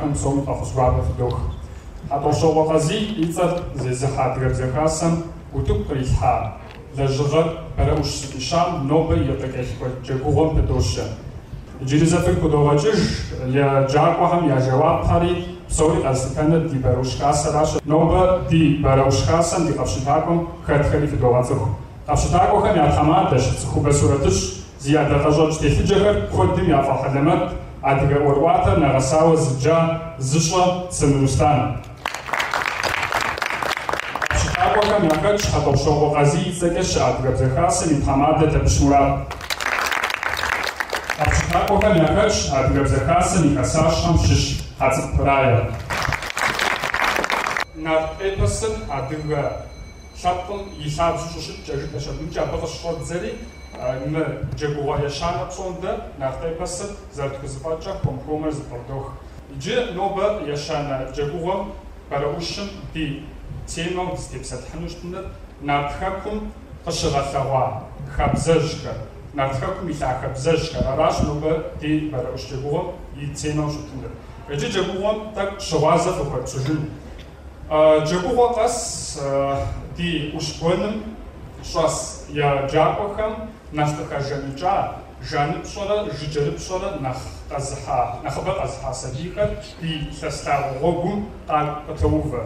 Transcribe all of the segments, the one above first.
яхэм псом къэхъулъхуапӏэ фыдох. Хьэтӏощӏэгъуэ ицӏэр зезыхьа адыгэбзэхасэм утыку кърилъхьа лэжьыгъэр БЭРЭИУЩ зыфӏищам нобэ и къекӏэлъыкӏуэ джэгугъуэм пыдощэ. Иджыри зэпыт къыдогъэкӏыж еджакӏуэхэм я жэуапхьэри псори къэзытэныр ди БЭРЭИУЩ кассэращ. Нобэ ди БЭРЭИУЩ кассэм ди къэфщытакӏуэм хэтхэри фыдогъэцӏыху. Къэфщытакӏуэхэм я тхьэмадэщ цӏыхубэ сурэтыщӏ зи адэкъэщӏэкӏ телъыджэхэр куэдым яфӏэхьэлэмэт адыгэ ӏуэрыӏуатэр нэгъэсауэ зыджа зыщӏэ Цымрустан. Къэфщытакӏуэхэм яхэтщ Хьэтӏощӏэгъуэ Къазий ицӏэкӏэ щыӏэ адыгэбзэхасэм и тхьэмадэ Тэбыщ Мурат. Къэфщытакӏуэхэм яхэтщ адыгэбзэхасэм и хэсащхьэм щыщ Хьэцӏыху Рая. Нарт эпосым адыгэ лъэпкъым и лъабжьу щыщыткӏэ жыпӏэщ. Абымкӏэ абы къыщыщӏэдзэри мы джэгугъэ ещанэ псом дэ нарт эпосым зэрытхузыфӏэкӏэ компромер зыфӏэдох. Иджы нобэ ещанэ джэгугъэм БЭРЭИУЩым ди темэу дызытепсэлъхьыну щытыныр нарт хэкум къыщыгъэлъэгъуа хабзэжьхэр, нарт хэкум и лъахэбзэжьхэр аращ нобэ ди БЭРЭИУЩ джэгугъэм и темэу щытыныр. Иджы джэгугъэм тӏэкӏу щыгъуазэ фыхуэпщӏыжын. Джэгугъэ къэс ди ӏущ гуэным щӏэс еджакӏуэхэм нэхъ къыхэжэныкӏа жаныпщӏэрэ жыджэрыпщӏэрэ нэхъыбэ къэзыхьа сабийхэр ди лъэстагъэ гъуэгум къытеувэ.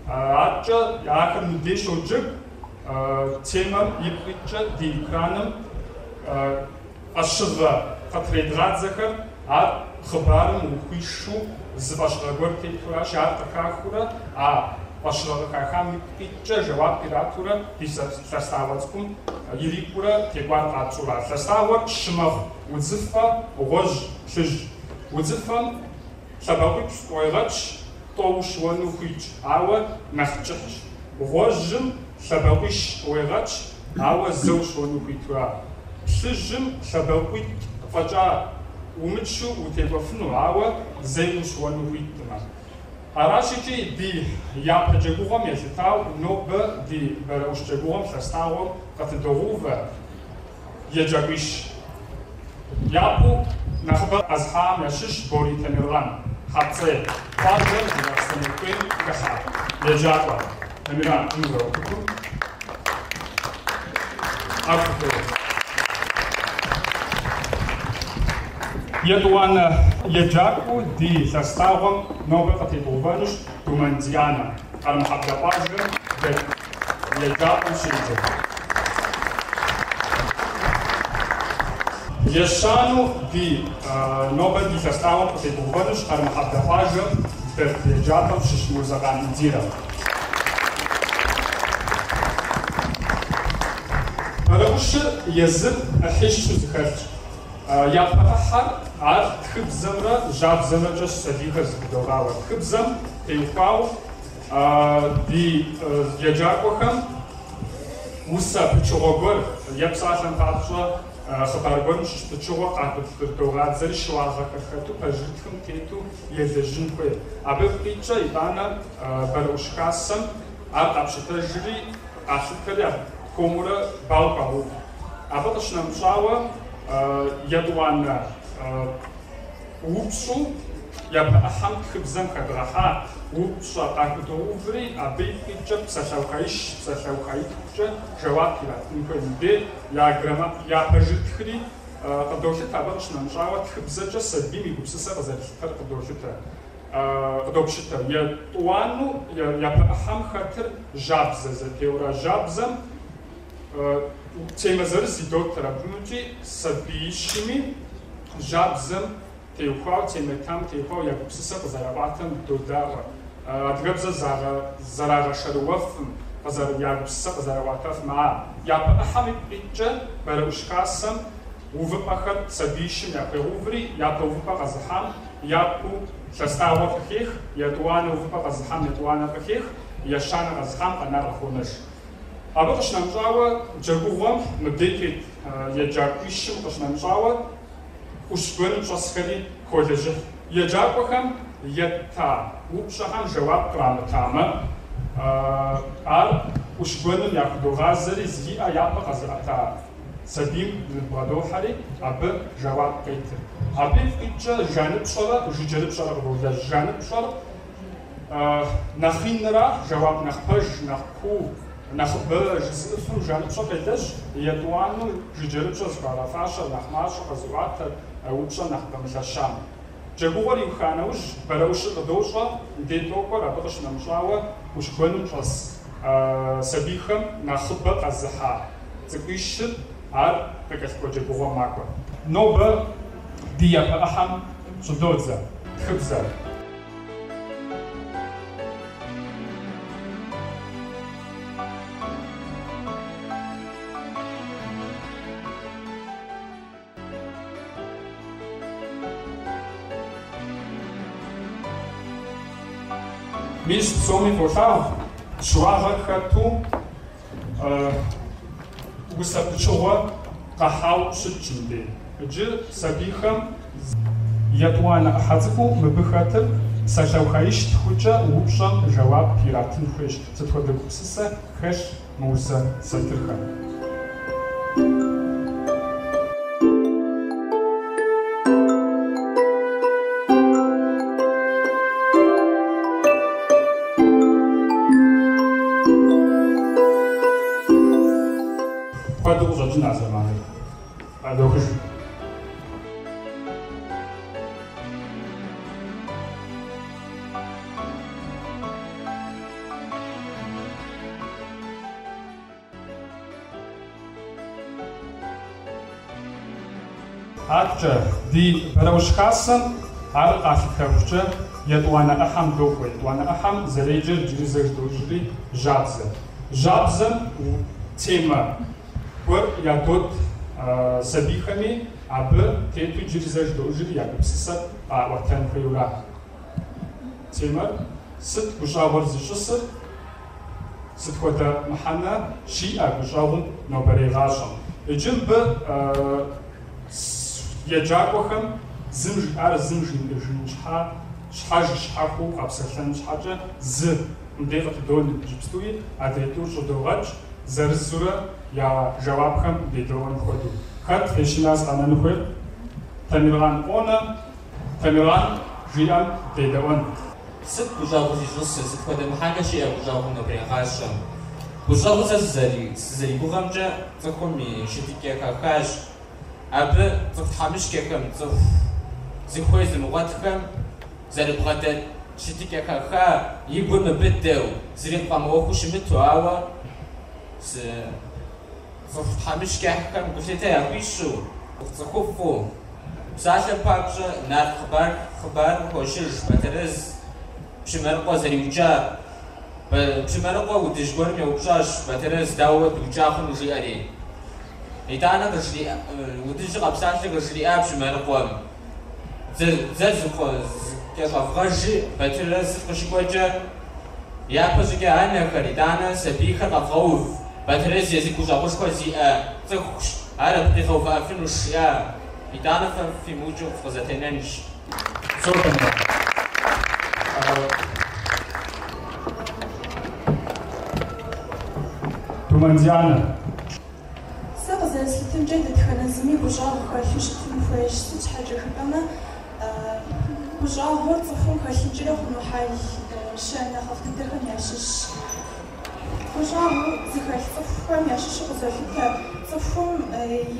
Аткӏэ ахэр мыдей щоджэгу темэм ипкъитӏкӏэ ди экраным ӏэщыгъэ къытредгъадзэхэр ар хъыбарым ухуишэу зы фӏэщыгъэ гуэр тетуращ, ар къыхахыурэ фӏэщыгъэ къыхахам ипкъитӏкӏэ жэуап къиратурэ ди лъэстагъэ цӏыкӏум ирикъурэ текӏуар къапщӏурэ. Лъэстагъэр щымэхъу удзыфэ гъуэжь плъыжь. Удзыфэм лъэбакъуипщӏ къуегъэкӏ тӏоу щыуэну хуитщ, ауэ нэхъ кӏыхьщ. Гъуэжьым лъэбакъуищ къуегъэкӏ, ауэ зэу щыуэну хуитурэ. Плъыжьым лъэбакъуитӏ фӏэкӏа умытщу утекӏуэфыну, ауэ зэи щыуэну хуитӏымэ. Аращичӏи ди япэ джэгугъэм елъытау нобэ ди БЭРЭИУЩ джэгугъэм лъэстагъуэм къытыдогъувэ еджакӏуищ. Япэу нэхъыбэ къэзыхьам ящыщ Борий Тамиргъан. Хьэпцӏэ къуажэм Ирастэныкъуейм хэхьа еджакӏуэ. Тамиргъан ӏумыгъэӏупыкъум. Етӏуанэ еджакӏуэу ди лъэстагъуэм нобэ къытедгъэувэнущ Думэндианэ, къэрымыхьэблэ къуажэм еджакӏуэу щеджэ. Ещану ди нобэ ди лъэстагъуэм къытедгъэувэнущ къэрымыхьэблэ къуажэм дэт еджапӏэм щыщ Мурзакъан Идзирэ. БЭРЭИУЩыр езыр ӏыхьищу зыхэлъщ. Япэ ӏыхьэр ар тхыбзэмрэ жьабзэмрэкӏэ сабийхэр зыхудогъауэ. Тхыбзэм теухуау ди еджакӏуэхэм усэ пычыгъуэ гуэр епсалъэм папщӏэ хъыбар гуэрым щыщ пычыгъуэ къадогъадзэри щыуагъэхэр хэту пэжытхым тету елэжьын хуей. Абы пкъитӏкӏэ итӏанэ БЭРЭИУЩ кассэм ар къапщытэжри къалъытэри хуэмурэ бау къэгъув. Абы къыщынэмыщӏауэ етӏуанэ упщӏу япэ ӏыхьэм тхыбзэм хэдгъэхьа упщӏэ къахудоуври абы ипкъитӏкӏэ псалъэухаищ, псалъэухаитӏкӏэ жэуап иратын хуей. Мыбдей япэ жытхри къыдолъытэ. Абы къыщынэмыщӏауэ тхыбзэкӏэ сабийм и гупсысэр къызэрилъытэр къыдопщытэ. Етӏуану япэ ӏыхьэм хэтыр жьабзэ зэтеуэрэ. Жьабзэм темэ зырыз и доктор абынукӏи сабиищми жьабзэм теухуау темэтам теухуау я гупсысэр къызэрабгъуатэм додаӏуэ. Адыгэбзэр зэрагъэшэрыуэфым я гупсысэр къызэрагъуатэфым. Япэ ӏыхьэм ипкъитӏкӏэ БЭРЭИУЩ кассэм увыпӏэхэр сабиищым яхуегъуври япэ увыпӏэ къэзыхьам япэу лъэстагъуэ къыхех, етӏуанэ увыпӏэ къэзыхьам етӏуанэ къыхех, ещанэ къэзыхьам къэнар къыхуонэж. Абы къыщынэмыщӏауэ джэгугъэм мыбдей тет еджакӏуищым къыщынэмыщӏауэ ӏущ гуэным щӏэсхэри холэжьыхь. Еджакӏуэхэм ета упщӏэхэм жэуап кърамытамэ, ар ӏущ гуэным яхудогъазэри зиӏэ япэ къэзыӏэта سبيم نبغدوحري أبى جواب كيتر أبى فيتشا جانب شرا جيجرب شرا ولا جانب شرا نخينرا جواب نخبج نخكو نخبج زفو جانب شرا كيتش يدوانو جيجرب شرا سكارا فاشا نخماش قزوات أوبشا نخدم شام جبوري وخانوش بروش دوشة ديتوكر أبغش نمشاوة وش بنو شاس سبيخم نخبق الزحا تقيش عار بكسكو جبوا ماكو نوبة ديا بأحم شدوزة خبزة مش سومي فوتاو شواغا خاتو وسبتشوا قحاو شتشندي جي سبيخم يدوانا أحدكو مبخاتر سجاو خايش تخوجا وبشام جواب بيراتن خوش تتخدم بسسة خش موسى سنترخا快都说真的是嘛？都是。أكتر دي بروش خاصة على قافكرجة يدوانا أحم دوخوي يدوانا أحم زريجر جريزر دوجري جابزة وتيما ور يدود سبيخمي أب تيتو جريزر دوجري يكبسسة وقتان خيورا تيما ست بجاور زيشسر ست خدا محنا شيئا بجاور نوبري غاشم يجب يجاكوهم زمج زمج شحا شحاج شحاكو قبسلان شحاجة ز مديفة دول جبستوي عديتو شدوغاج زرزورة يا جوابهم بيدوان خودو خد فيشناز أنا نخوي تميران أونا تميران جيان بيدوان ست بجاوز يجلس ست خدا محاكا شيئا بجاوهم نبري غاشم بجاوز زري بغمجة تخومي شتيكي كاكاش أب تفتحمش كم زخوي زمغاتكم زربغات شتيك كخا يقول مبدأ زريق قاموخوش متواوا تفتحمش كم قلت يا بيشو تخوفو ساشا بابجا نار خبر خوشش بترز بشمرقوا زريوجا بشمرقوا ودجبر ميوبجاش بترز داوت وجاخن وجياري إذا كشلي وديش قبساش كشلي أبش مرقوم زرزخو كفغجي بترز كشكوجا يا بزكي أنا خريدانا سبيخ قفوف بترز يزيكو جابوش كوزي تخش على بتخوف أفين وشيا إذا في موجو فزتننش صوتنا تومانزيانا زلتم جيدة خنازمي بجاه خالفيش تنفويش ست حاجة خبنا بجاه ورد صفون خالفين جرا خنو حال شانا خافتن تخن يعشش بجاه زخال صفون يعشش بزافيتا صفون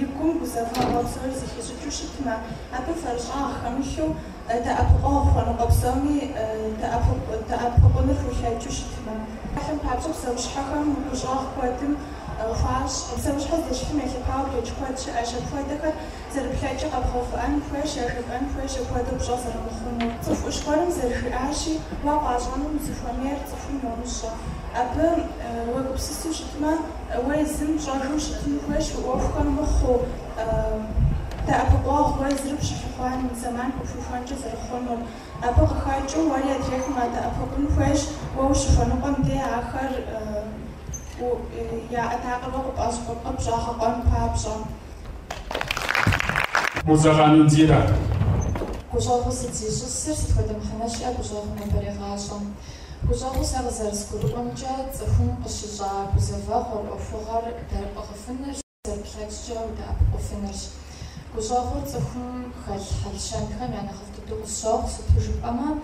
يقوم بزافا غابزور زخي جدوش تما أبا فرجاه خمشو دا أبغاه خانو غابزامي دا أبغاه نفوشا جوش تما أحلم بابجب سوش حقا بجاه قواتم فاش بسوي حد يشوفني في باور يجقد عشان فايدك زربحاجة أبغى فأنا فاش أنا فاش فايدة بجزر مخنو صف إشكالم زرخي عاشي واقع جانم زفامير صفون يونشة أبى وقبسيسو شتما ويزم جاروش تنفاش وأفكار مخو تا أبغاه ويزرب شفقان من زمان وشوفان جزر خنو أبغى خاجو ولا أدرك ما تا أبغى نفاش وشوفان قم ده آخر ويا أتعقل وقب أبجا حقان بابجا مزغان ديرا كوجاغو ستيجو سر ستخدم حناش أبجا نبري غاشا كوجاغو سغزر سكولومجا تفهم قشجا كوزفا خور أفغار در أغفن ضبلاتجا ودا أوفنرش كوجاغور تخم خل حلشان كم يعني خفت دوق الشوق ستوجب أما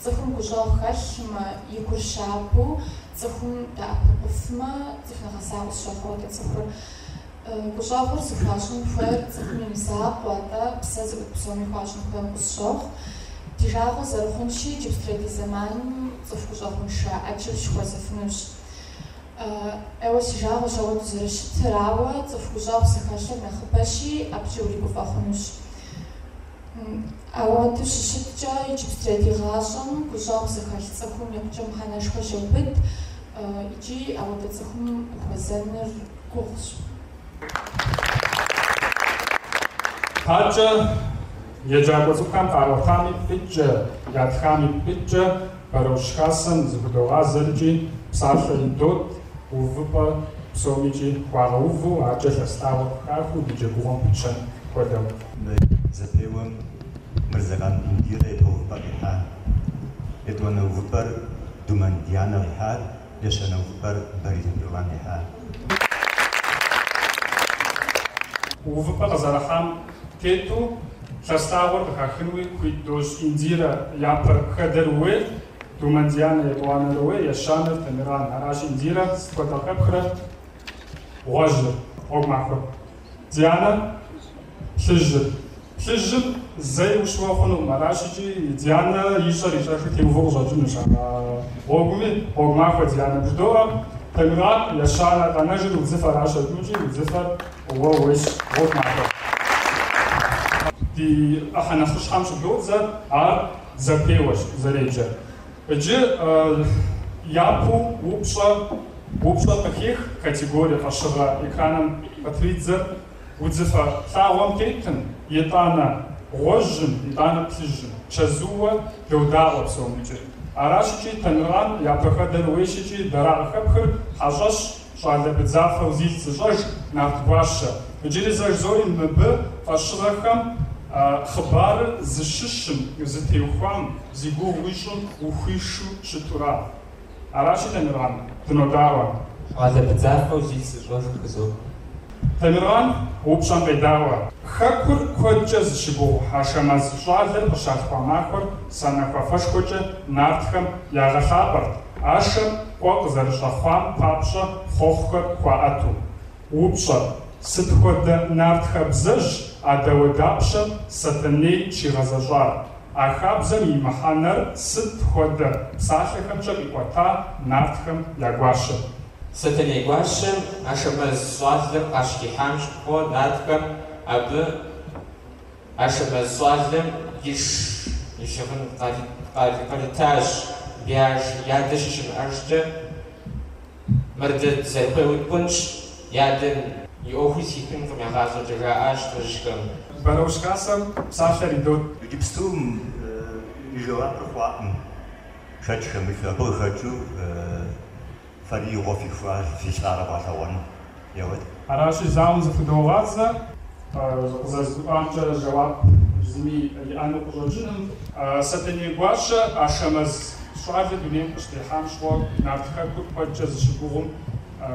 تخم كوجاغ خل ما يكون شابو تخم دا أوفما تخم غساء الشوق ودا تخم كوجاغور تخاشن فر تخم يمساق ودا بسازق بسومي خاشن فر الشوق تجاغو زرخونشي جبستريدي زمان تخم كوجاغون شا أجل شوازفنوش أول جاغو جاغو تزرش تراوة تفكو جاغو سكاشلك نخباشي أبجي وليكو فاخونوش أول تششت جاي جبستريدي غاشن كو جاغو سكاشل تساكم يقجم حناشخو جوبت يجي أول تساكم وزنر كوغش هاجا يجاغو زكام قاوتامي بيجا يادخامي بيجا بروش خاسن زبدوغا زرجي بصالح يدود وفبا بسوميجي واغوفو عجل استاو كارفو ديجي بوغم بيتشن كودو زبيوم مرزقان اندير يدو وفبا بيحان يدوانا وفبر دومان ديانا بيحان ليشانا وفبر بريد بيوان بيحان وفبا غزارحام تيتو شستاور بخاخنوي كويدوش انديرا يابر خدروي دومان ديانا يبوانا روي يشانر تمران نراش انديرا سكوتا خبخرة غجر اوغماخر ديانا بلجر زي وشوافنو مراشيجي ديانا يشار خطيو فوق جاجنشا اوغمي اوغماخر ديانا بجدورا تمران يشانا تنجر وزفر عشر دوجي وزفر ووش اوغماخر دي احنا خش خمس دوزة زبيوش زريجر Эджи япу упшла таких категорий ашыга экраном патридзер удзифа лавам кейтен етана гожжин етана плижжин чазуа деудала псомичи арашичи танран япаха дервешичи дара хапхыр хажаш шале бедзафа узиц жаж нафтбаша эджи зажзорин мб ашыгахам خبر زششم زتيوخام زيجو ويشون وخيشو شتورا عراشي تمران تنوداوا هذا بتزافه وجيس الرجل كذوب تمران وبشان بيداوا خكر كوجز شبو حاشماز شوالر بشاخوا ماخر سنخوا فشكوجه نارتخم ياغا خابر اشم قوقزر شخوام بابشا خوخر كواتو وبشا ستخود نارتخ بزج أدودابشة ستني شغزجار أخابزم يمحنر ستخود ساخخم شبيقوتا نارتخم يغواشة ستني يغواشة أشمز صادلم أشكي حامش بو نارتخم أب أشمز صادلم يشغن قريتاج بياج يادش أرشد مردد زيقوي بنش يادن يوهيسي كم كم يغازو جراش تجكم بروش كاسم ساشر يدود جبستوم يجوا بروحهم شاتشم بفلابو خاتشو فري وفي فاج في شارع باتوان يود араши заум зафудоваться за жаваб зми яну кожиным сатани гуаша ашамаз швазе дунем пште хамшво нартха кут пача зашигугум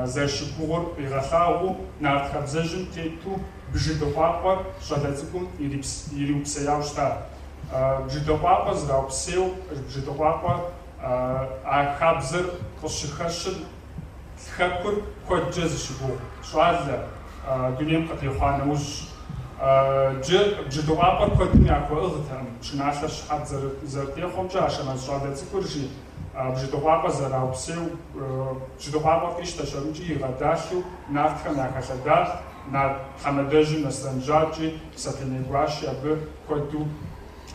зашигугур пирахау нартха бзежим тету бжидопапа шадацикум ириупсеяушта бжидопапа зраупсеу бжидопапа ахабзер кошихашин خكر كوجز شبو شوازة دنيم قد يخانوش جدوابر كودني أكو أغتهم شناشة شحات زرتي خمجة عشان الشوازة تكرجي جدوابر زراو بسيو جدوابر كيش تشرمجي غداشو نافتهم يكشدا نا حمدجي نستنجاجي ستنيقواشي أبو كودو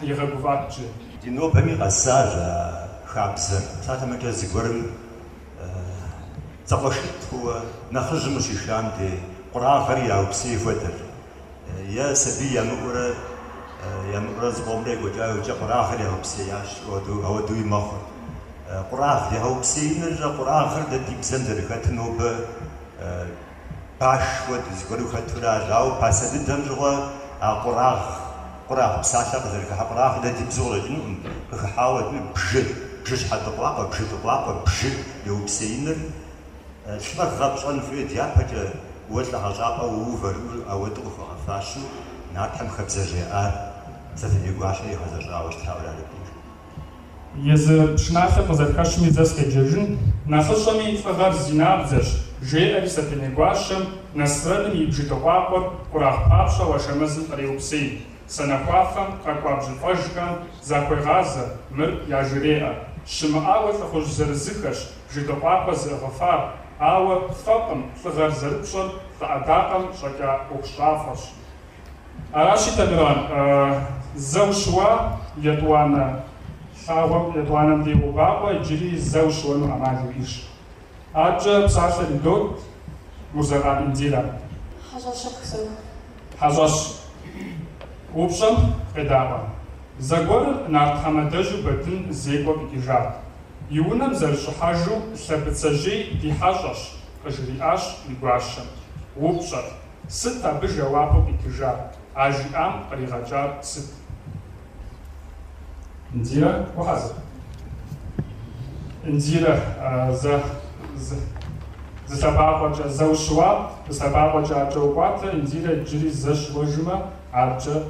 يغبواتجي دينو بمي غساج خابزر ساتما كزيقورم تقشت هو نخرج مش شامتي قرآن خريعة وبسيف ودر يا سبي يا مقرا زبومليك وجاء قرآن خريعة وبسياش ودو يمخر قرآن خريعة وبسي نرجع قرآن خريعة دي بزندر خاتنو ب باش ود زغلو خاتورا جاو باسد دنجوا قرآن بساشا قدر قرآن خريعة دي بزول جنون كحاول بجد حتى طلاقة بجد يوبسينر شبك غابشان في ديابة ولا هجابة ووفروا أو تقف فاشو ناتهم خبزة ستني قاشي هذا واش تحاول على يز شناخه بزركشمي زسكجن ناخشمي فغر زينابزش جيري ستني قاشم نسرن يبجتوقر قراح بابشا وشمزن بريوبسي سنقافم قاقوابج فجكم زاكوي غازة مر ياجريئة شمعاوة فخوش زرزكش جتوقاقا زرغفار آوة فقم فغر زربشل فأداقم شكا أخشافش أراشي تبران زوشوا يدوانا شاوم يدوانا دي وبابا يجري زوشوا نو أمالي إيش أجا بساسة لدود مزرعة إنزيلا حاجة شخصو حاجاش وبشم قداما زغور نارتحمدجو بتن زيقو بكيجات يونم زرشحاجو سبتسجي دي حاجاش قجرياش لقواشم وبشم ستة بجوابو بكيجات أجيام قريغاجات ست نديرة وهذا نديرة زسباقوجا زوشوا زسباقوجا جوقات نديرة جري زشوجما عجا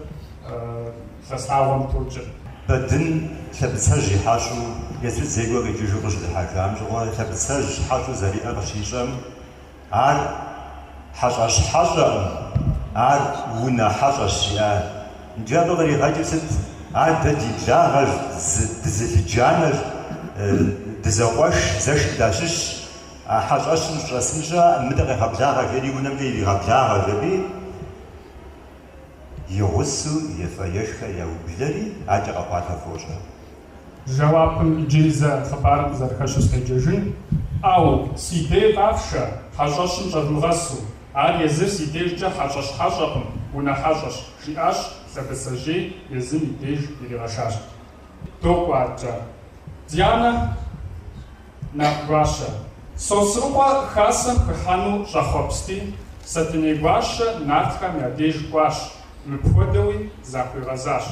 فستاوم توجه بدن ثبتسجي حاشو يسرد زيقو بيجيجو قشد الحاكام جوا ثبتسج حاشو زريئة بشيشم عار حاجاش حاجة عاد ونا حاجة شيئا نجابة غير غاجة ست عاد تدي بلاغج دزفجانج دزواش زش داشش حاجة شنش رسمجا مدغي غبلاغة غيري ونم غيري غبلاغة غبي يغسو يفايشكا يو بلري عاد غباتها فوجا جوابم جيزة خبار زركشو ستيجيجن أو سيدي غافشا حاجة شنش رمغسو عاد يزر سيديجا حاجاش حاجاقم ونا حاجاش جياش سبسجي يزن يديج يرغشاش دوقواجا ديانا نقواشا سوسروقا خاسم خانو жахопсти сатенегуаша натхам ядеж гуаш мпходови захуйгазаш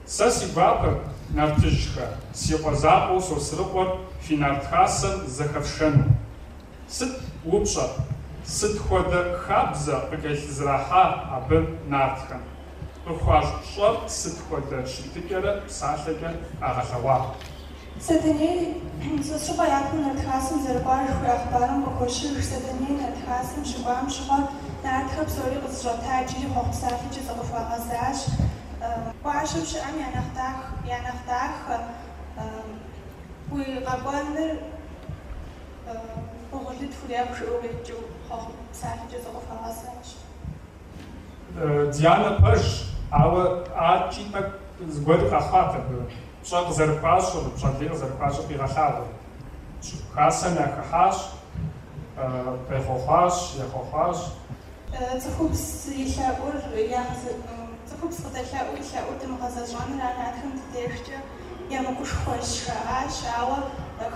сасигуапа нартыжха сиqozaqo сосрыqor финартхасам захавшену сыт упша сыт хода хабза къыкъелъызыраха абы нартхэм къыхуащӏ сыт хода щытыкӏэрэ псалъэкӏэ агъэлъэгъуа Сатаней сосрыqo ятхым нартхасым зэрыкӏуар хыахъбарым къыхощыж сатаней нартхасым щыкӏуам щыгъуэ нартхэ псори къызыщӏэта иджыри хъугъ псалъэкӏэ зыкъыхуагъэзащ гуащэм щыӏэм я нэхъ дахэ уи къэкӏуэныр Погулит фурябшиугичу хох сахичу зофагасаш. Диана паш, ала ачи так сгоди хахата бе. Шак зарпашо, шак зарпашо пирахада. Хасан я хахаш, пехохаш, я хохаш. Цхупс ишаур я цхупс фотошаур ишаур тем газажан ранатхам тешче. Я могу шхош ала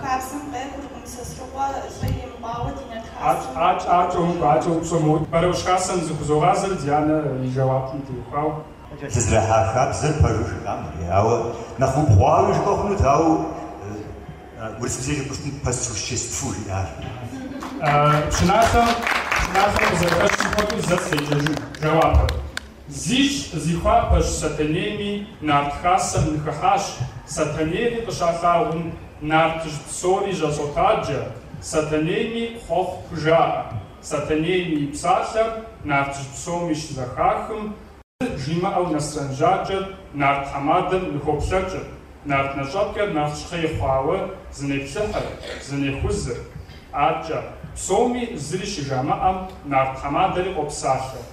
хапсам бекуркум сосруа своим баудинат хасам. Ачу суму. Барушхасан зухзогазер Диана жавапни тухау. تزرعها خابزر باروش الأمر أو نخو بواوش بخنو تاو ورسمزيج بستن بسوشيست فوري شناخم بزرگش خودو زسججو جواب زیش زیخواپش ساتنیمی نارتخاسم نخهاش ساتنیمی قشاخاون نارتش بسوری جازوتاجا ساتنیمی خوخ کجا ساتنیمی بساشر نارتش بسومیش زخاخم جيما أو نستنجاجر نارت حمادن نخوبشاجر نارت نجاكر نارت شخي خواوة زني بسحر زني خوزر عجا بسومي زريش جامعة نارت حمادن قبساشر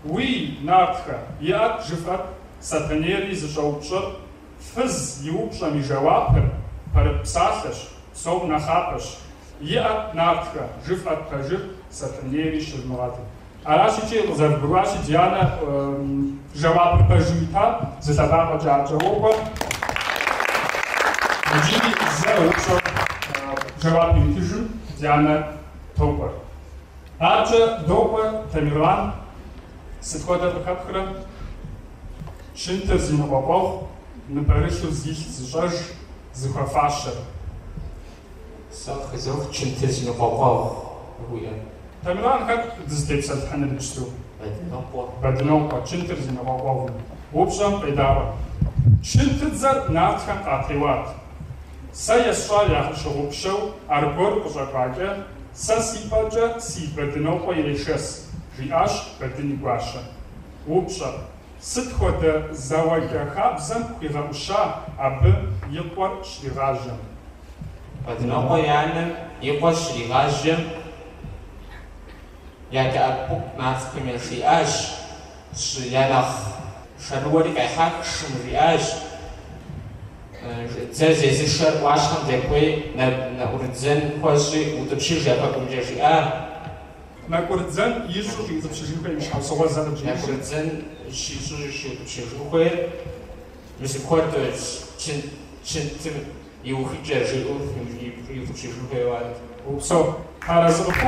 وي نارتخا يأت جفت ساتنيري زجوبشر فز يوبشا مي جوابر پر بساشش سوم نخابش يأت نارتخا جفت بجر ساتنيري شرمغاتر Арашичи зарбруаши Диана жавап пажуита за садаба джаджаопа. Джини за упшо жавап итижу Диана топа. Аджа допа Тамиран ситхода бхапхра шинтер зинобабох набаришу зих зжаж зухафаша. Сах зох шинтер зинобабох хуя. Тамилан как дыздепсал ханэлчтүү. Бадноо чинтэр зинаваа. Упшам педава. Чинтэзар наатхан атриват. Саясва яхшоупшоу аргор кузакаге сасипаджа сипадноо ирешес. Риаш баднигуаша. Упша сытхода завагахабзам хирауша абы иқвар шригажам. Бадноо янам иқвар шригажам. Яке апук наатхимен риаш. Шриянах шарвори кайхак шмриаш. Зэзэзи шар вашхан деквей на урдзен хожи удобшижа пакумжежиа. На курдзен ишу удобшижихуе мишхавсова задобжи. На курдзен шишу удобшижихуе. Мисикорто чинтим иухиджежи удобшижихуе ват. Упсо харазруку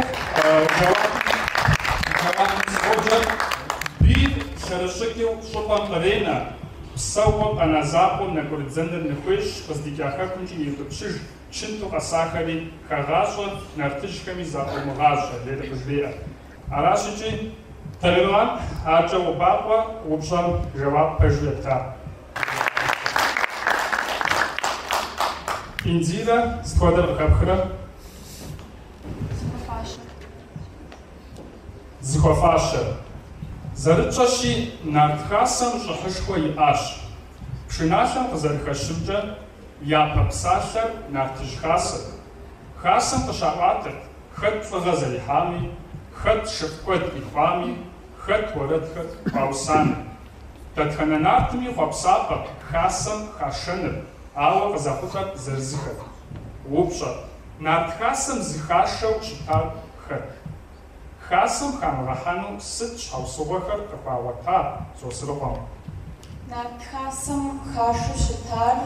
бит шарашикил шопам арена. Псауам аназапом на курдзендер нехуеш поздикяхакунчи удобшиж. Чинту асахари хагашва нартышками запомгаша лето кузлея. Арашичи Тамилан ача убаква упшам жаваб пежлета. Индира сквадр хабхра. Зихофаша. Зарычаши нартхасам шахашхва и аш. Пшинашам позархашимджа. Я попсашер нартышхасер. Хасам пашаватер. Хат фагазалихами. Хат шевкот ихвами. Хат воредхат паусами. Татхананартами хвапсапа. Хасам хашенер. Ала казахухат зерзихат. Упша. Нартхасам зихашау читар хат. Хасам хамрахану сыт шаусугахар капавата. Сосрухам. Нартхасам хашу читар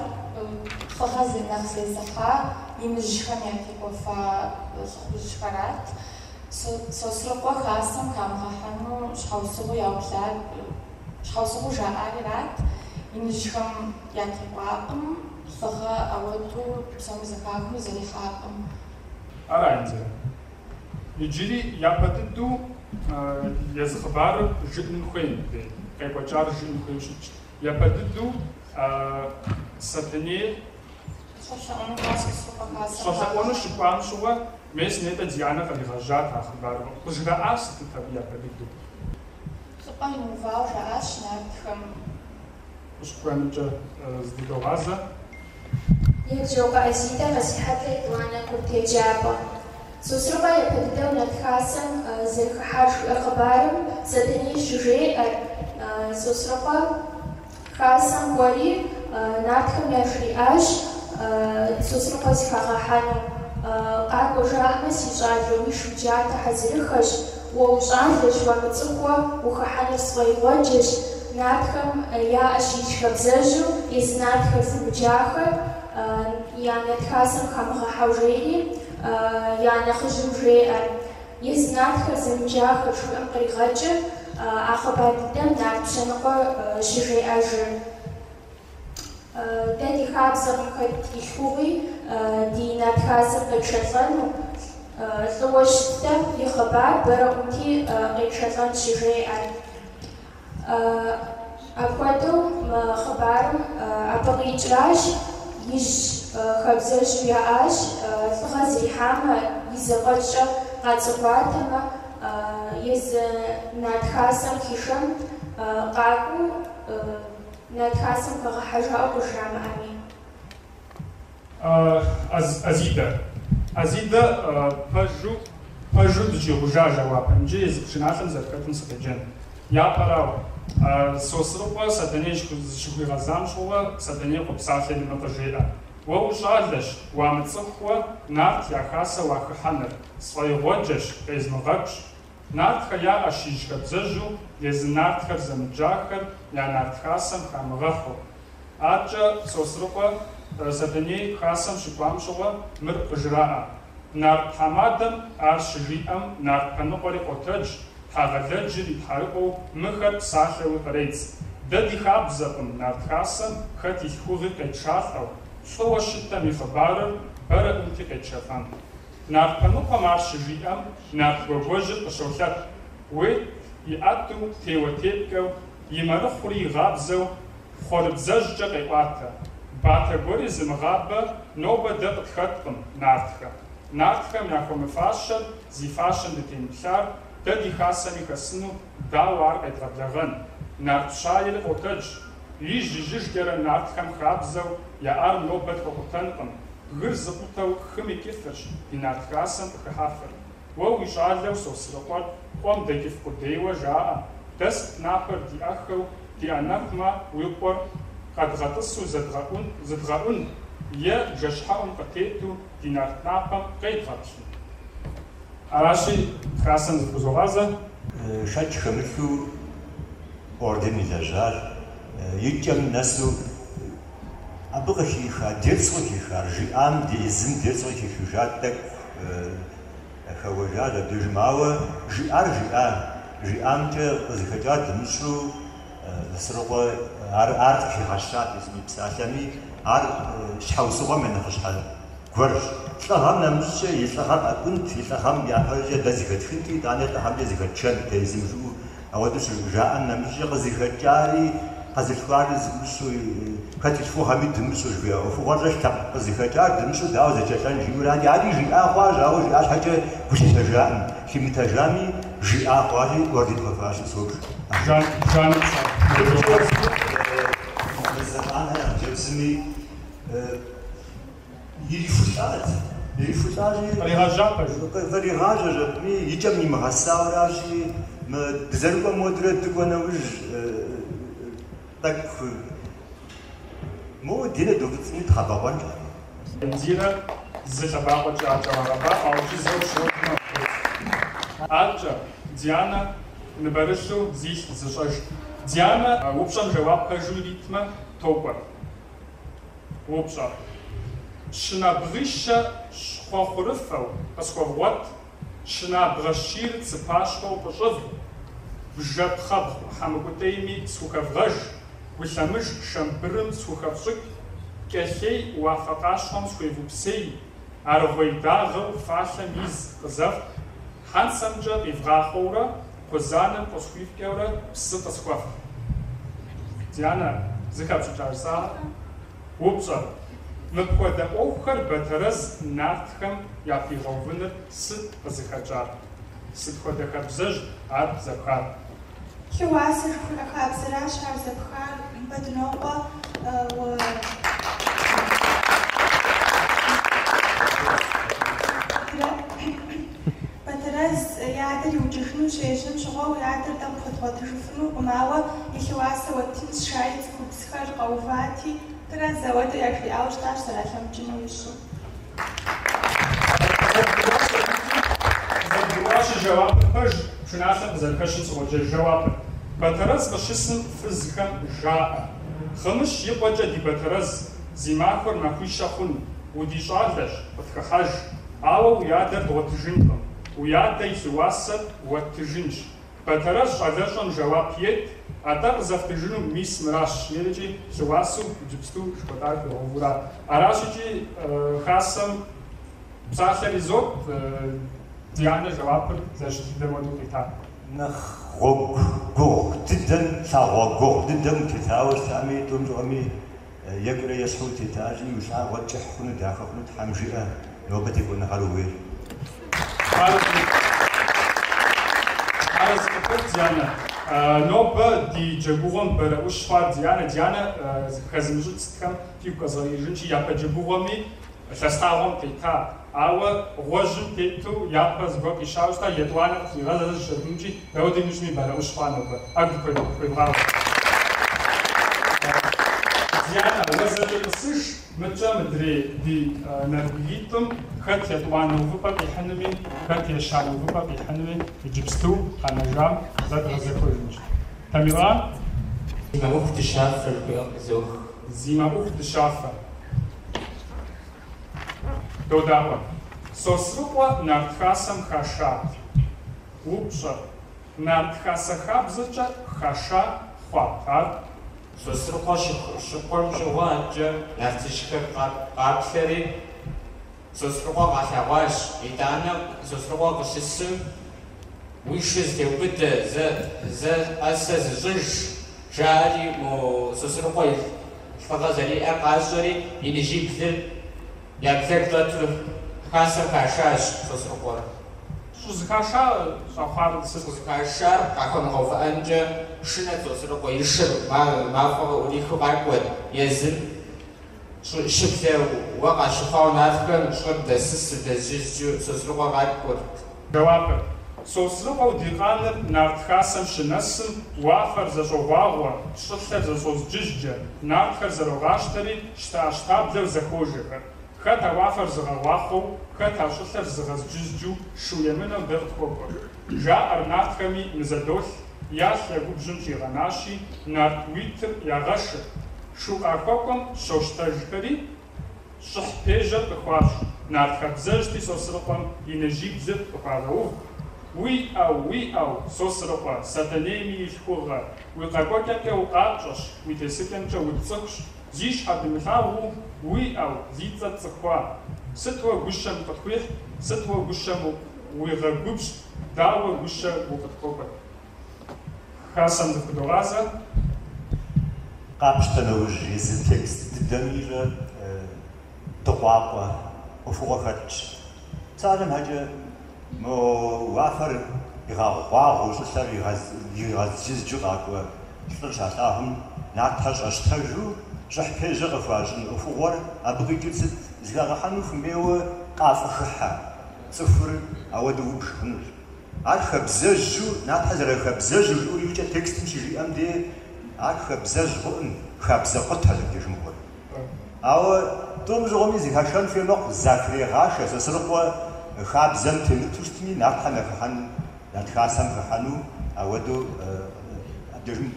фагазинах зезаха. Имжхан якикофа схужхарат. Сосрухва хасам хамрахану шаусугу яуклад. Шаусугу жаарират. Имжхан якикоапам. Фага авату самзакаху зарихапам. Аранзе. Иджири япатыду язхабар житн хуин. Как бачар житн хуин. Япатыду сатане. Сошаону шипам шува. Мес нета диана калихажат ахбар. Кужга ас ты япатыду. Сопану ваужа аш нартхам. Ушкванча сдиговаза. Якжока азита насихатле дуана куртеджаба. Сусруба япаддау нартхасам зерхахаш ахбарам сатани шужей сусруба хасам гори нартхам яшри аш сусруба зихахахану акужахма сижаджу мишуджата хазирхаш уаужадлеш вамцуква ухаханер своеводжеш нартхам я ашичхабзежу из нартхам змджаха я нартхасам хамахаужери я нахожу уже из нартха змджаха шуам пригаджа ахабаддам нартшанqa шижей ажи дади хабзам хат ихуи ди нартхасам печатлану лошта ихабар бараунти печатлан шижей акваду хабарм апагитраж иш хабзэж яаш фагазихама изавача гацватама из нартхасам хишам qaku нартхасам фагахажа ушамами Азида пажу джужажа вапанджи из шинашам заткатым сатаджен. Я парау сосрупа сатанечку шухигазам шува сатане хопсахели напажеа. Уаужадлеш уамцухва нарт яхаса вахаханер. Своеводжеш безмагакш. Нарт хая ашишкабзежу из нартхар замджахар я нартхасам хамгаху. Аджа сосрупа сатане хасам шиквам шува мир пажраа. Нарт хамадам аршиам нарт панопари котадж. Хагададжи харбо мхат сахеу парец. Дади хабзапам нартхасам хати хуги кайчахау. Слово шита мифабара бара унти кайчафан. нарпанукъуэм ар щыжиӏэм нарт гуэгуэжьыр къыщолъэт. Ует иӏэту теуэ-тепкӏэу имэрыхъури игъабзэу хъуэрыбзэжькӏэ къеӏуатэ. Батэ гуэри зымыгъабэ нобэ дэ къытхэткъым нартхэм. Нартхэм яхуэмыфащэр зи фащэм дытемыплъар дэ ди хасэми хэсыну дауэ ар къедгъэблэгъэн. Нарт щаери къотэдж. Ижь-ижыжкӏэрэ нартхэм хабзэу яӏар нобэ тхуэкъутэнкъым. Гыр зыкъутэу хым и кӏыфырщ ди нарт хасэм къыхыхьэфыр. Уэ уи щӏалэу Сосрыкъуэр къуэм дэкӏыф къудейуэ жаӏэ. Дэст напэр диӏэхэу диӏэнэхумэ уи къуэр къэдгъэтӏысу зыдгъэӏун е бжэщхьэӏум къытету ди нарт напэм къедгъэплъын. Аращи хасэм зыхузогъазэ. Шэч хэмылъу орден илэжьар икӏэм нэсу абы къыхиха дерс къыхихар жиӏам ди езым дерс къыхихыжа тӏэкӏу хэуэжар абдеж, ауэ жиӏар жиӏамкӏэ къызыхэкӏа дымыщӏу Сосрыкъуэ ар къыхигъэщат езыми псалъэми ар щхьэусыгъуэм и нэхъыщхьэ гуэрщ. ЛӀыгъэм нэмыщӏкӏэ и лӀыгъэм къэкӏунт, и лӀыгъэм япэжкӏэ дэ зыхэтхынти, итӏанэ лӀыгъэмкӏэ зыхэтчэнт дэ езым жыӏэу. Ауэдэу жаӏэм нэмыщӏкӏэ къызыхэкӏари къэзылъхуари зымыщӏу хэтылъхугъэми дымыщӏу жыхуиӏэ ӏуэхугъуэщӏэ лъэпкъ къызыхэкӏар дымыщӏу дауэ зэкӏэлъэн жиӏэурати, ари жиӏа хъуащ, ауэ жиӏа щхьэкӏэ гулъытэжаӏым. Химытэжами жиӏа хъуари орден хуэфащ, соплъ. Джебсми ирифулӏащи икӏэм имыгъэсауэращи дызэрыкӏуэ модрэ дыкӏуэ нэужь тӏэкӏу моуэ динэ дофыцӏми тхъэбэгъуэнкӏэ. Динэ зы лъэбакъуэкӏэ акӏэуэгъэба, ауэ зэу щокӏмэ. Аркӏэ Дианэ ныбэрылъу зилъ зыщӏэж. Дианэ упщӏэм жэуап пэжу иритмэ токӏуэр. Упщӏэ. Щынабгъищэ щхъуэхъурыфэу къысхуэвгъуэт, щынабгъэ щир цыпащхъуэу пӏыщӏыв, бжэпхъэбгъу хьэмыкӏутӏейми схухэвгъэж, гулъэмыж шэмбырым схухэфщӏыкӏ, кӏэлъей уафэ къащхъуэм схуевупсей, аргъуей дагъэу фалъэм из къызэфӏ, хьэнцэмкӏэ къивгъахъуэурэ, кхъузанэм къысхуифкӏэурэ псы къысхуэфӏ. Дианэ зыхэпщӏыкӏащ сагъ. Упщӏэ. Мыпхуэдэ ӏуэхухэр бэтэрэз нартхэм япигъэувыныр сыт къызыхэкӏар? Сыт хуэдэ хабзэжь ар зэпхар? Хеуасэр хабзэращ ар зэпхар. Бэдынокъуэ бэтэрэз и адэр иукӏыхыну щежьым щыгъуэу и адэр тӏэкӏу хуэдгъуэтыжыфынукъым, ауэ и хеуасэ уэтын щаи цӏыхубзхэр къэувати, бэтэрэз ауэдэ яхуиӏауэ щытащ зэралъэмыкӏыну ищу. Зэгуращи жэуапыр пэж, пшыналъэм къызэрыхэщым сыгъуэджэж жэуапыр. Бэтэрэз къыщысым фызхэм жаӏэ. Хъымыщ и къуэкӏэ ди бэтэрэз зи махуэр махуищэ хъун, уди щӏалэщ, къытхыхьэж, ауэ уи адэр дгъуэтыжынкъым. Уи адэ и хеуасэр уэттыжынщ. Бэтэрэз щӏалэщӏэм жэуап ет, атӏэ къызэфтыжыну мис мыращ. Ерыкӏи хеуасэу иджыпсту шхуэдар хуегъэувра. Аращичӏи хасэм псалъэри зот, Дианэ жэуапыр зэщытыдэм хуэдэу къита. Нэхъ гъуэгу гугъу дыдэм, лъагъуэ гугъу дыдэм тетауэ щытами, тӏум щӏыгъуэми екӏурэ ещхьу тетащи, уи лъагъуэр кӏыхь хъуну, дахэ хъуну Тхьэм жиӏэ, нобэ текӏуэныгъэр ууейр. Дианэ, нобэ ди джэгугъуэм БЭРЭИУЩ хъуар Дианэ хэзымыщӏы цӏытхэм фигу къэзгъэижынщи, япэ джэгугъуэми лъэстагъуэм тета. Ауэ гъуэжьым тету япэ зыгуэр къищауэ щыта, етӏуанэ къытригъэзэ щыщӏэдынкӏи, дауэ димыщӏми БЭРЭИУЩ хъуа нобэ. Ӏэгу хуебгъауэ. Дианэ, уэ зэкӏэлъысыж мыкӏэ мыдрей ди нэрбгитӏым хэт етӏуанэ увыпӏэ къихьынуми, хэт ещанэ увыпӏэ къихьынуми, иджыпсту къэнэжам зэдгъэзэхуэжынщ. Тамилан? Зимэӏух дыщафэр зох. Зимэӏух дыщафэ. Додаӏуэ. Сосрыкъуэ нарт хасэм хашат. Упщӏэ. Нарт хасэ хабзэкӏэ хаша хъуат ар? Сосрыкъуэ щыхъуэм щыгъуэкӏэ нартыжьхэр къаплъэри Сосрукъуэ къалъэгъуащ, итӏанэ Сосрыкъуэ къыщысым уи шы зытеубыдэ, зэ ӏэсэ зыщӏыж жаӏэри Сосрыкъуэ и лӏыгъэ зэриӏэр къащӏэри иныжиблыр я блэр тӏэту хасэм хашащ Сосрыкъуэр. Щӏызыхаша щӏэхъуар Къызыхашар къахуэмыгъэувыӏэнкӏэ шынэ Сосрыкъуэ и шыр мафӏэм ӏурихыу къакӏуэт езым щыблэ уэ къащыхъуауэ нартхэм щӏыр дэсысу дэзжьызкӏыу Сосрыкъуэ къакӏуэрт. Жэуапыр. Сосрыкъуэу ди къанэр нарт хасэм щынэсым уафэр зэщӏогъуагъуэ, щӏылъэр зэщӏозджыжкӏэ, нартхэр зэрогъащтэри щтаблэу зэхуожэхэр. Хэт а уафэр зыгъэгъуахъуэу, хэт а щӏылъэр зыгъэзджыжкӏыу шу емынэу дэ къытхуокӏуэр. Жаӏэр нартхэми мызэдолъ, ялъ я губжьым щӏигъэнащи, нарт уитыр ягъэшыр. Шу къахуэкӏуэм щощтэжхэри щӏыхь пежьэр къыхуащӏ. Нарт хабзэжти Сосрыкъуэм и ныжиблыр къыхуагъэув. Уиӏэу, Сосрыкъуэ, Сатэнейми и лъхугъэ, уи къэкӏуэкӏэмкӏэ укъапщӏэщ, уи тесыкӏэмкӏэ уцӏыхущ, зи щхьэ дымылъагъуу, уиӏэу, зи цӏэ цӏыхуа. Сыт уэ гущэм къытхуихь, сыт уэ гущэм уигъэгубжь, дауэ гущэ укъытхуокӏуэр. Хасэм зыхудогъазэ. Къапщтэ нэужь езы текст дыдэмийрэ дыкъуакъуэ ӏуэхугъуэ хэтщ. Псалъэм хьэкӏэ уафэр игъэгъуагъуэу щӏылъэр игъэзджызкӏыу къакӏуэ лӏыр щалъагъум нартхэр щӏэщтэжу щӏыхь пежьэ къыхуащӏын ӏуэхугъуэр абы къикӏыу сыт зыхагъэхьэну хымейуэ къафӏыхыхьэ цӏыхур ауэдэу убж хъунущ. Ар хэбзэжьу нартхэр зэрыхэбзэжьу жыӏурикӏэ текстым щыжиӏэм де ар хэбзэжь хъуӏым, хабзэкъутэ жыхуэжмыхъуэр. Ауэ тӏум щыгъуэми зыхашэн хуей мэхъу, захрегъашэ Сосрыкъуэ хабзэм темыту щытми нартхэм яхыхьэну, нарт хасэм хыхьэну ауэдэу абдежым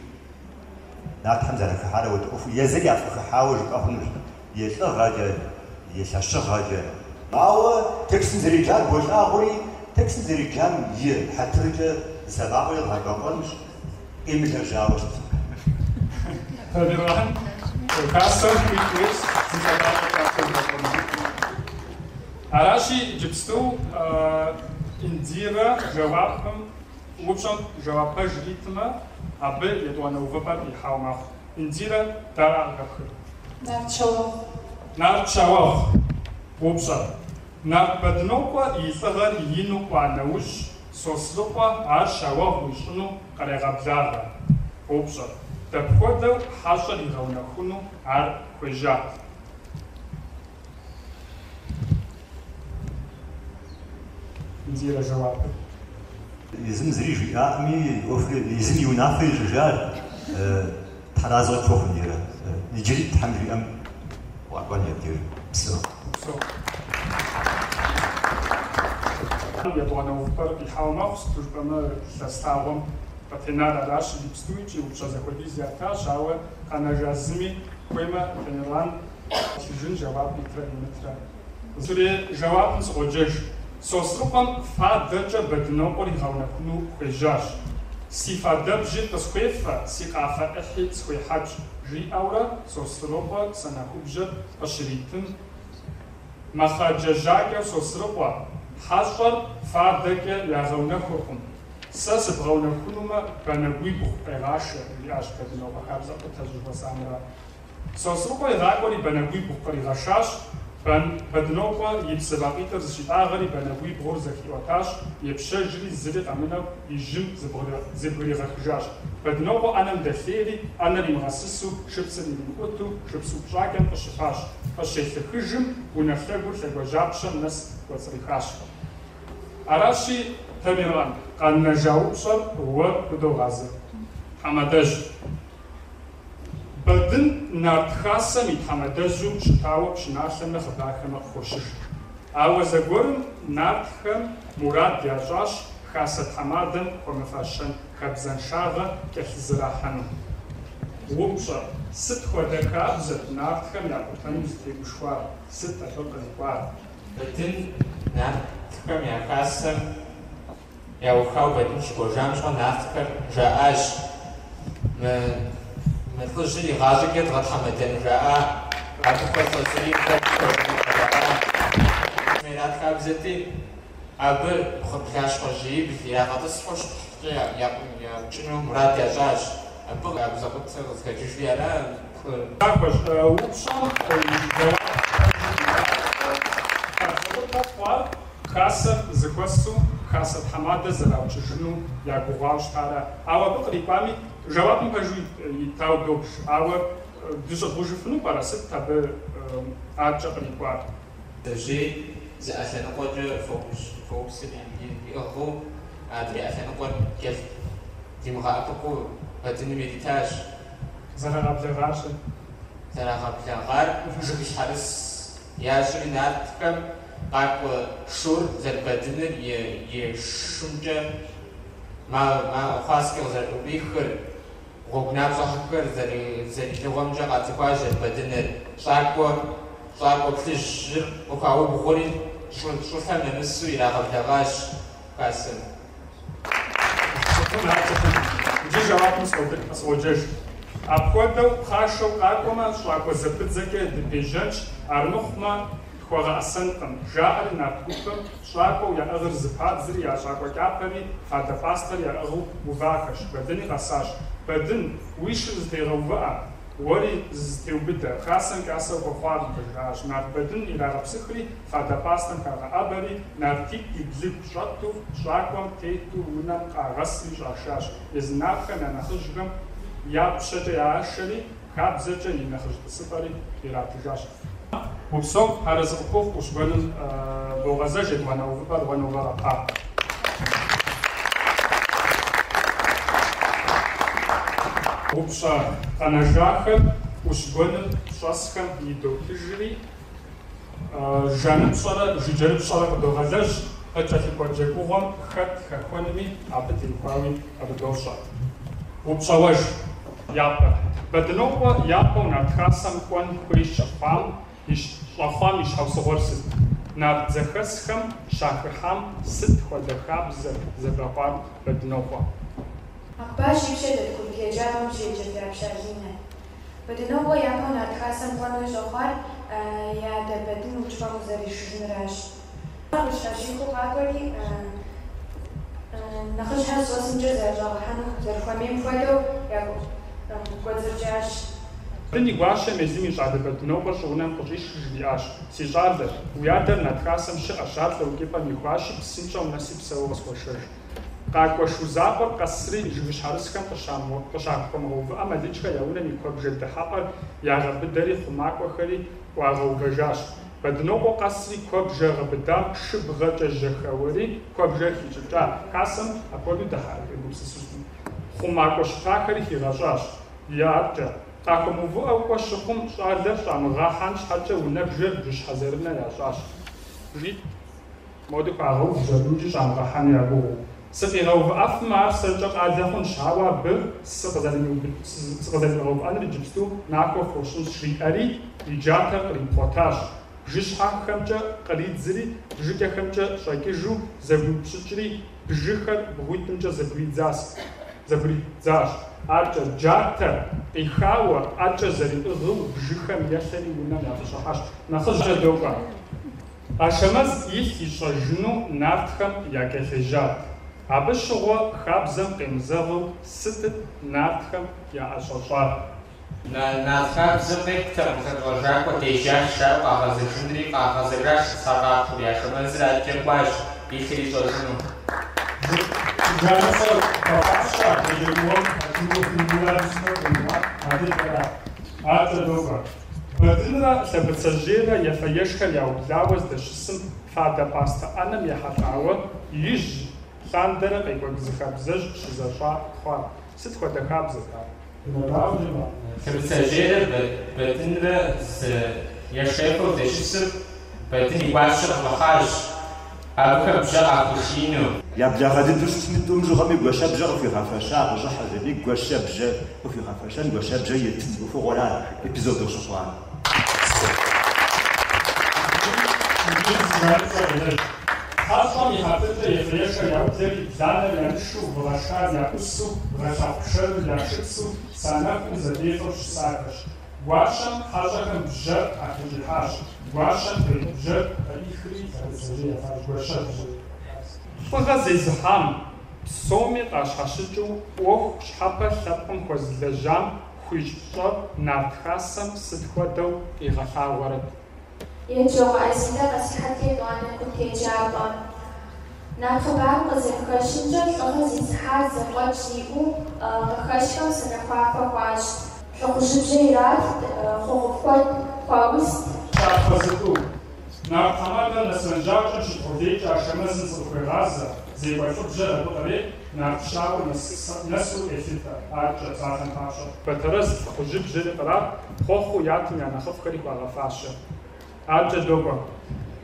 нартхэм зэрыхыхьар ауэдэу ӏуэху езыр яфӏыхыхьауэ жыпӏэ хъунущ. И лӏыгъэкӏэ, и лъэщыгъэкӏэ. Ауэ текстым зэреджар гуэлӏагъуэри текстым зэреджам и хьэтыркӏэ зэбакъуи къигъэбэкъуэнущ, къимылэжьауэ щыт. Tabiran, Kasım Kuyuz, Arashi Gypstu, Indira, Jawabım, Упшан Jawabaj Ritma, Abe Yedwana Uvapa и Haumach. Indira Dara Gakh. Narchawach. Упшан. Нарбадноква и Сагар Йинуква Науш, Сосрыкъуэ ар щауэгъу ищӏыну кърегъэблагъэ. Упшан. Дапхуэдэу хьэщӏэр игъэунэхуну ар хуежьат. Индира жэуап. Езым зыри жиӏаӏэми, езым и унафэ ищӏыжар тхьэразэ къытхуэхъун ирэ. Иджыри Тхьэм жиӏэм уакӏуэн ядежь. Псо. Ядгъэнэувпӏэр къихьауэ мэхъу, стужбэмэ лъэстагъуэм къытенар аращ, Gypstuичӏи упщӏэ зэхуэдиз ятащ, ауэ къэнэжа зыми хуеймэ Тенелан лъыжын жэуап итырэ имытрэ. Зыри жэуапым сыкъоджэж. Сосрыкъуэм фадэкӏэ Бэдынокъуэр игъэунэхуну хуежьащ. Си фадэбжьыр къысхуефэ, си къафэ ӏыхьи схуехьэкӏ, жиӏэурэ Сосрыкъуэ сэнэхубжьыр къыщыритын. Махъэджэжакӏэу Сосрыкъуэ хьэщӏэр фадэкӏэ ягъэунэхуркъым. Сэ сыбгъэунэхунумэ бэнэгуибгъу къегъашэ, жиӏащ Бэдынокъуэ хабзэ къутэ жыхуэсӏамрэ. Сосрыкъуэ игъакӏуэри бэнэгуибгъу къригъэшащ. Бэдынокъуэ и псыбакъитӏыр зыщитӏагъэри бэнэгуибгъур зэхиӏуэтащ, епщэжри зыри къэмынэу и жьым зыбгригъэхыжащ. Бэдынокъуэ ӏэнэм дэлъейри, ӏэнэр имыгъэсысу, шыпсыр иримыӏуту, шыпс упщӏакӏэм къыщыфащ. Къыщелъыхыжым унэ лъэгур лъэгуэжьапщэм нэс кӏуэцӏрихащ. Аращи Тамиран къэнэжа упщӏэр уэ худогъазэ. Тхьэмадэжь. Бэдын нарт хасэм и тхьэмадэжьу щытауэ пшыналъэмрэ хъыбархэмрэ къыхощыж. Ауэ зэгуэрым нартхэм мурад ящӏащ хасэ тхьэмадэм хуэмыфащэн хабзэншагъэ кӏэлъызэрахьэну. Упщӏэ, сыт хуэдэ хабзэт нартхэм якъутэну зытегушхуар? Сыт ахэр къызыкӏуар? Бэдын нартхэм я хасэм яухау Бэдын щыкӏуэжам щхьэ нартхэр жаӏащ. Мы лӏыжьыр игъащӏэкӏэ дгъэтхьэмэдэн жаӏа, абы хуэсӏэсри Natxabzeti aber xoblash xojib yaqatas xosh ya chino Murat yazash aber abzaqot zgajishviara також упшам хасад зэхуэсу хасад хьэмадэ зэраукӏыжыну я гугъуауэ щытарэ. Ауэ абы кърипӏами жэуапым пэжу итауэ добж. Ауэ дыщӏыгъужыфыну пӏэрэ сыт абы ӏэкӏэ кърикӏуар? Дыжей зыӏэлъэныкъуэкӏэ фокусыр иӏыгъыу адрей ӏэлъэныкъуэр димыгъэӏэпыкъуу бэдыным иритащ. Зэрагъэблэгъащ. Зэрагъэблэгъар жыгыщхьэрыс ящӏри нартхэм къакӏуэ шур зэрыбэдыныр и шымкӏэ хъуаскӏэ къызэрыӏубихыр, гъуэгу набжьэхэр зэрилъыгъуэмкӏэ къацӏыхуащ зэрыбэдыныр. щӏакӏуэ плъыжьыр къыхуаубгъури щӏылъэм нэмысу ирагъэблэгъащ хасэм. Иджы жэуапым сӏуоджэж. Апхуэдэу пхъашэу къакӏуэмэ, щӏакӏуэ зэпыдзэкӏэ дыбежьэнщ, армыхъумэ тхуэгъэӏэсэнкъым. Жаӏэри нарт гупым щӏакӏуэу яӏыгъыр зыпадзри, я щӏакӏуэ кӏапэри, фадэ пӏастэр яӏыгъыу увахэщ. Бэдыни къэсащ. Бэдын уи шыр зытегъэувыӏэ, уэри зытеубыдэ. Хасэм кӏасэу хуэхъуарым пэжращ. Нарт бэдын ирагъэпсыхри, фадэ пӏастэм хагъэӏэбэри, нартитӏ и блыгу щӏэту, щӏакӏуэм тету унэм къагъэсри щӏашащ. Езынапхэм я нэхъыжьхэм я пщэкӏэ яшэри, хабзэкӏэ и нэхъыжь тӏысыпӏэри иратыжащ. Упсом хьэрызыкъуху ущыгуэным богъэзэж едгъэнэувыпӏэр гъуэнэувэгъэпа. Упщӏэ къэнэжахэм ущыгуэным щӏэсхэм идотыжри, жаныпщӏэрэ жыджэрыпщӏэрэ къыдогъэлэжь, къыкӏэлъыкӏуэджэгугъуэм хэт хэхуэнми абы теухуауи къыдощӏэ. Упщӏэуэж япэ. Бэдынокъуэ япэу нарт хасэм кӏуэн хуей щэхъуам и щхьэусыгъуэр сыт? Нарт зэхэсхэм щахыхьам сыт хуэдэ хабзэ зэбэкъуар бэдынокъуэ? Акбаш ипщэдэт кулкеджапэм щеджэт япщалинэ. Бэдынокъуэ япэу нарт хасэм кӏуэну щӏэхъуар и адэ бэдын упщӏэм узэришыжыныращ. Щащихыу къакӏуэри нэхъыжьхэр щӏэсымкӏэ зэрыщӏэгъэхьэну зэрыхуэмейм хуэдэу кӏуэдзыркӏащ. Бэдын и гуащэм езым и щӏалэ бэдынокъуэр щӏыунэм къыщӏищ жиӏащ. Си щӏалэ, уи адэр нарт хасэм щыӏэщ, ар лӏэукӏипӏэм ихуащи, псынщӏэу нэси псэуэ къысхуэшэж. Къакӏуэ шу закъуэр къэсри жыгыщхьэрысхэм къыщахуэмыгъэувыӏэ мэлыкӏхэ я унэм и куэбжэ дыхьэпӏэр ягъэбыдэри хъумакӏуэхэри ӏуагъэувэжащ. Бэдынокъуэ къэсри куэбжэ гъэбыдам шы бгъэкӏэ жьэхэуэри куэбжэ хищӏыкӏа. Хасэм апхуэдэу дыхьэгупсысу хъумакӏуэ щхьахэри хигъэщӏащ. ЯкӀэ къахуэмыувыӏэу кӏуэ щыхъум, щӏалэр щӏамыгъэхьэн щхьэкӏэ унэбжэр бжыщхьэзэрынэ ящӏащ. Жит моди хуагъэув жьэрыукӏи щӏамыгъэхьэн ягугъу. Сыкъигъэувыӏэфмэ, ар сэркӏэ къалэ хъунщ, ауэ абы сыкъызэримыгъэувыӏэныр иджыпсту нахуэ фощӏынщ жриӏэри, и джатэр кърипхъуэтащ. Бжыщхьэхэмкӏэ къридзри, бжыкӏэхэмкӏэ щӏэкӏыжу зэгуипщӏыкӏри, бжыхэр бгъуитӏымкӏэ зэбгридзащ. Аркӏэ джатэ къихауэ ӏэкӏэ зэриӏыгъыу бжыхэм елъэри унэм яфӏыщӏыхьащ. Нэхъыжькӏэ докӏуэ. Къашэмэз илъ ищӏэжыну нартхэм якӏэлэжьат. Абы щыгъуэ хабзэм къемызэгъыу сытыт нартхэм яӏэщӏэщӏар? Нартхабзэм къептэмыхэкӏуэжакӏуэ дежьащ, жаӏэу къагъэзэжынри къагъэзэжащ сагъапхъур, яшэмэзыр адэкӏэ кӏуащ илъыр ищӏэжыну. Бэдынрэ лъэбыцэжьейрэ ефэ-ешхэр яублауэ здэщысым фадэ пӏастэ ӏэнэм ехьэлӏауэ ижь лъандэрэ къекӏуэбзыхабзэжь щызэщӏа хъуат. Сыт хуэдэ хабзэт ар? Лъэбыцэжьейрэ бэдынрэ ешэфэу здэщысым бэдын и гуащэр къыхуэхъащ. Абыхэм бжэ къахущину. Яблэгъэ дыдэу щытмытӏум жыгъэми гуащэбжьэ къыхуигъэфэща, къыщӏыхьэзэми гуащэбжьэ къыхуигъэфэщэн, гуащэбжьэ итын ухуэгъуэра эпизодыр щыхъуар. Хьэщӏэм и хьэпӏэкӏэ ефэ-ешхэр яублэри, бланэр ямышу, бгъэшар яӏусу, бгъэлъапӏ пшэрыр яшыцу, санэхум зэдефӏыр щысахэщ. Guașăm hașăm bjăr ahihaș. Guașăm bjăr ihri zărie faș guașăm. Păga zezham somet așhașiu o șhapă șapăm hozlejam хуищо нархасам сытхуэдэу къигъэлъагъуэрэт. Еджэгъуэ Азилэ къэсыхьэт етӏуанэ къытеджапӏэ. Нархъыбам къызэхэщымкӏэ лӏыгъэ зитхьар зэфӏэкӏ зиӏэу къыхэщхэм сынэхуапэ хуащӏ. Лӏыхъужьыбжьэ ират, хъугъуф куэд хуауст. Щапхъэзытӏу. Нархъэмэдэ нэсэнджакӏэм щытхъудейкӏэ ашэмэзым зыкъыхуегъазэ, зекӏуэлӏыбжьэ абыкъэри нарпщауэ нэсу ефитэ аркӏэ цӏахэм папщӏэ. Бэтэрыз лӏыхъужьыбжьэри кърат, хъуэхъуу ятым я нэхъыфӏхэри хуагъэфащэ. Аркӏэ догуэ.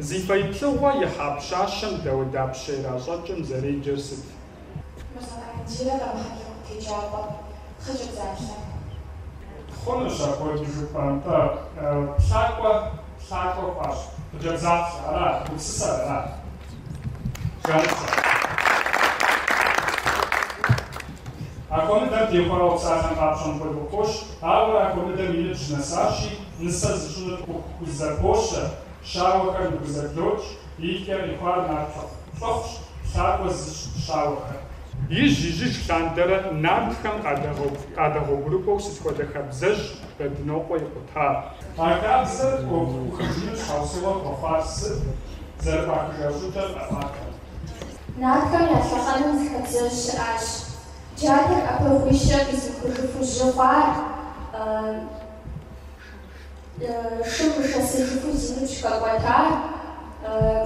Зи фэиплъыгъуэ ихьа пщащэм дэуэ дапщэ иращӏэкӏым зэреджэр сыт? Азилэ къэмыхьэлъэу къытеджапӏэ. Хъыджэбз заплъэ. Хъунущ апхуэдэу жыпӏэмэ. Плъакӏуэ хъуащ. Хъыджэбз заплъэ арат, гупсысэр арат. Жаныцӏэ. Акъуэмыдэм дехъуауэ псалъэм къапщӏэм хуэдэу къощ, ауэ акъуэмыдэм и ныбжь нэсащи, нысэр зыщӏыныр хузэпощэ, щауэхэр ныгузэблокӏ, илкӏэ къихуар нарт лӏыхъущ, плъакъуэ щауэхэр. Ижь лъандэрэ нартхэм къадэгъуэгурыкӏуэу сыт хуэдэ хабзэжь Бэдынокъуэ икъутар. А хабзэр ухыжыну щхьэусыгъуэ къыхъуар сыт? Зэрыхуахыжа щӏыкӏэр къэфакъэ. Нартхэм я лъэхъэнэм зыхэбзэжь щыӏащ. Джатэр ӏэпэгъуищэ къизыхужыфу жьыгъуар шым ишэсыжыфу зи ныбжь хэкӏуэтар,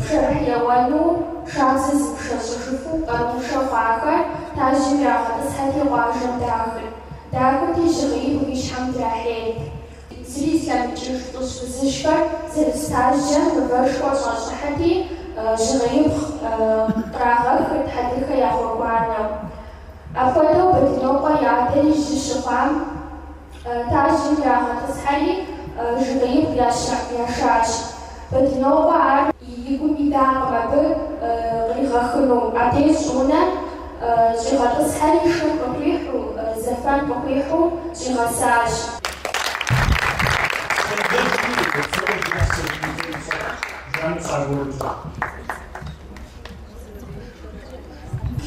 пшэрыхь еуэну шабзэ зыпшэщӏыжыфу къарушэ хъуахэр тажьым ягъэтӏысхьэти къуажэм дахыр. Дахырти жьгъеибгъу и щхьэм драхьейт. Зыри злъэмыкӏыж лӏыжь фызыжьхэр зэрыстажьэм мывэшхуэ щӏэщӏыхьэти жьгъеибгъу кърагъэхырт хьэдырхэ яхъуэгуанэу. Апхуэдэу Бэдынокъуэ и адэри жьы щыхъуам тажьым ягъэтӏысхьэри жьгъеибгъу яшащ. Бэдынокъуэ ар и гум идакъым абы къригъэхыну. Абдеж щӏунэ щӏигъэтӏысхьэри шым къыхуихьу, зэфэн къыхуихьу щӏигъэсащ.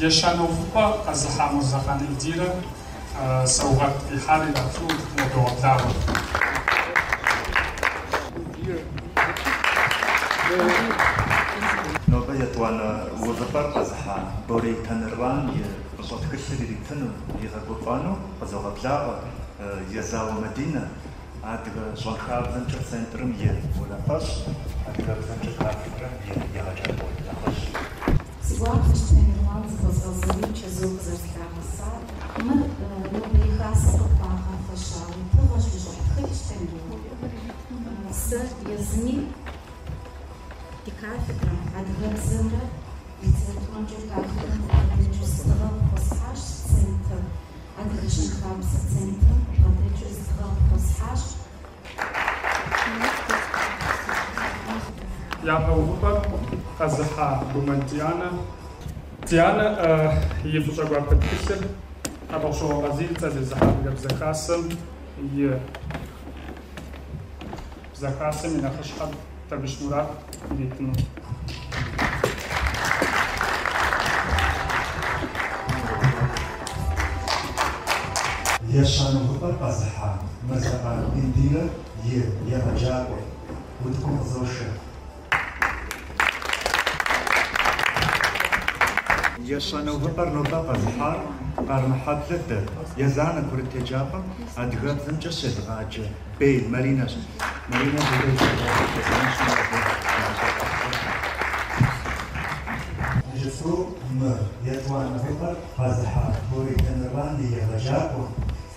Ещанэувыпӏэ къэзыхьа Мурзэкъан Эльдирэ саугъэт къихьар ирэплъу модогъэблагъуэ. Нобэ етӏуанэ увыпӏэр къэзыхьа Борей Танырван и къыщӏэ тхылъыр иритыну игъэгуфӏэну къызогъэблагъэ Езауэ Мэдинэ адыгэ щӏэнхабзэмкӏэ центрым и унафэщӏ, адыгэбзэмкӏэ кафедрэм и егъэджакӏуэ нэхъыжь. Згуапщ Танырван зыхуэзгъэзэри чэзу къызэрылъагъэсар. Мыр нобэ и хасэ къыхуагъэфэщауэ тыгъэщ ущӏыхь тхылъщ Танырван. Сэ езыми ди кафедра адыгэбзэмрэ литературэмкӏэ кафедрэм къыдэкӏыу зыдгъэ къыхуэсхьащ центр. Адыгэ щэнхабзэ центрым къыдэкӏыу зыдгъэ къыхуэсхьащ. Япэ увыпӏэм къэзыхьа Гумэн Дианэ и фӏыщӏэ гуапэ тхылъыр ӏэфӏэгъущыгъуэ къазилцӏэ зезыхьа адыгэбзэ хасэм и бзэ хасэм и нэхъыщхьэр Табыщ Мурат иритыну. Ещанэувыпӏэр къэзыхьа Мурзэкъан Эльдирэ и егъэджакӏуэ утыкум къызошэ. Ещанэувыпӏэр нобэ къэзыхьар Къармэхьэблэ дэт езанэ курыт еджапӏэм адыгэбзэмкӏэ щедгъаджэ Бей Маринэщ. Маринэ жыфу мыр етӏуанэувыпӏэр къэзыхьа Борей Танырван и егъэджакӏуэ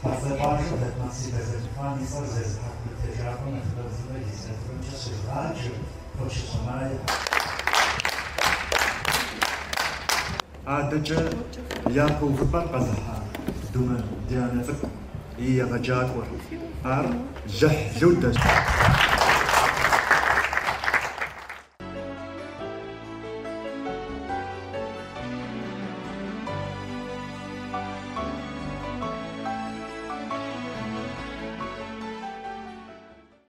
къэзэкъуажэ дэт Максим Зэзыфан и цӏэр зезыхьа курыт еджапӏэм адыгэбзэмрэ и центрымкӏэ щедгъаджэ топщыщӏэ мае. Адэкӏэ япэ увыпӏэр къэзыхьа Думэн Дианэ цӏыкӏу и егъэджакӏуэр ар жьыхь людэщ.